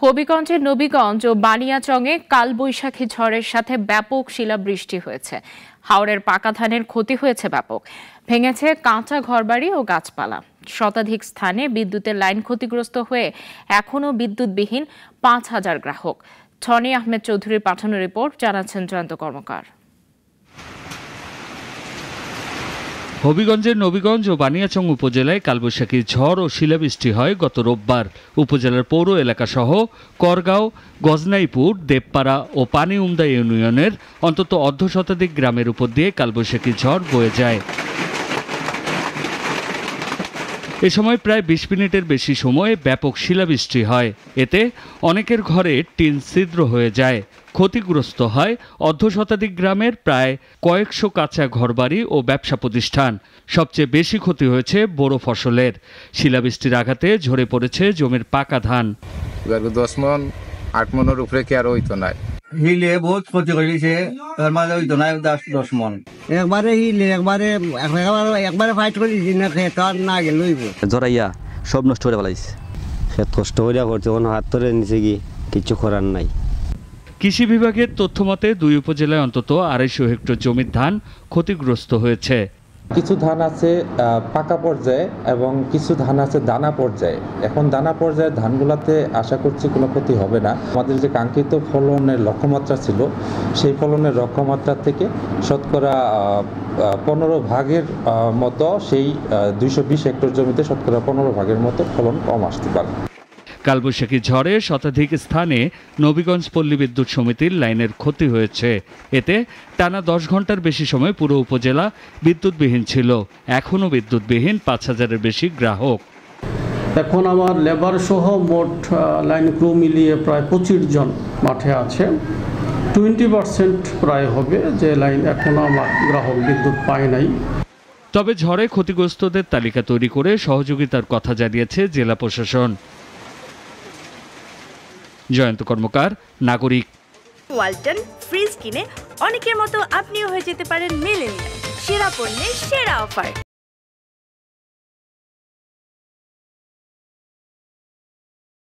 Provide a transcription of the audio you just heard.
হবিগঞ্জের নবীগঞ্জ ও বানিয়াচংয়ে কালবৈশাখী ঝড়ের সাথে ব্যাপক শিলাবৃষ্টি হয়েছে। হাওরের পাকা ধানের ক্ষতি হয়েছে ব্যাপক, ভেঙেছে কাঁচা ঘরবাড়ি ও গাছপালা। শতাধিক স্থানে বিদ্যুতের লাইন ক্ষতিগ্রস্ত হয়ে এখনও বিদ্যুৎবিহীন ৫,০০০ গ্রাহক। ছনি আহমেদ চৌধুরীর পাঠানো রিপোর্ট, জানাচ্ছেন জয়ন্ত কর্মকার। হবিগঞ্জের নবীগঞ্জ ও বানিয়াচং উপজেলায় কালবৈশাখী ঝড় ও শিলাবৃষ্টি হয় গত রোববার। উপজেলার পৌর এলাকাসহ করগাঁও, গজনাইপুর, দেবপাড়া ও পানিউমদা ইউনিয়নের অন্তত অর্ধশতাধিক গ্রামের উপর দিয়ে কালবৈশাখী ঝড় বয়ে যায়। এ সময় প্রায় ২০ মিনিটের বেশি সময়ে ব্যাপক শিলাবৃষ্টি হয়। এতে অনেকের ঘরে টিন ছিদ্র হয়ে যায়। ক্ষতিগ্রস্ত হয় অর্ধশতাধিক গ্রামের প্রায় কয়েকশো কাঁচা ঘরবাড়ি ও ব্যবসা প্রতিষ্ঠান। সবচেয়ে বেশি ক্ষতি হয়েছে বোরো ফসলের। শিলাবৃষ্টির আঘাতে ঝরে পড়েছে জমির পাকা ধান। 10 মন 8 মনের উপরে কি আর হইতো না। হিলে বহুত ক্ষতি করেছে, তার মাঝে হইতো না 10 মন। একবারে হিলে একবারে ফাইট করেছি না, খেত আর না গেল জরাইয়া সব নষ্ট করে ফেলাইছে। খেত কষ্ট হইয়া করছে, কোনো হাত ধরে নিচে গিয়ে কিছু করার নাই। কৃষি বিভাগের তথ্য মতে 2 উপজেলায় অন্তত 250 হেক্টর জমির ধান ক্ষতিগ্রস্ত হয়েছে। কিছু ধান আছে পাকা পর্যায়ে এবং কিছু ধান আছে দানা পর্যায়ে। এখন দানা পর্যায়ে ধানগুলোতে আশা করছি কোনো ক্ষতি হবে না। আমাদের যে কাঙ্ক্ষিত ফলনের লক্ষ্যমাত্রা ছিল, সেই ফলনের লক্ষ্যমাত্রা থেকে শতকরা 15 ভাগের মতো, সেই 220 হেক্টর জমিতে শতকরা 15 ভাগের মতো ফলন কম আসতে পারে। কালবৈশাখী ঝড়ে শতাধিক স্থানে নবীগঞ্জ পল্লী বিদ্যুৎ সমিতির লাইনের ক্ষতি হয়েছে। এতে টানা 10 ঘন্টার বেশি সময় পুরো উপজেলা বিদ্যুৎবিহীন ছিল। এখনও বিদ্যুৎবিহীন 5,000-এর বেশি গ্রাহক। এখন আমার লেবার সহ মোট লাইন ক্রু মিলিয়ে প্রায় 25 জন মাঠে আছে। 20% প্রায় হবে যে লাইন এখনও আমার গ্রাহক বিদ্যুৎ পায় নাই। তবে ঝড়ে ক্ষতিগ্রস্তদের তালিকা তৈরি করে সহযোগিতার কথা জানিয়েছে জেলা প্রশাসন। জয়ন্ত কর্মকার, নাগরিক। ওয়ালটন ফ্রিজ কিনে অনেকের মতো আপনিও হয়ে যেতে পারেন মিলেনিয়াল। সেরা পণ্যের সেরা অফার।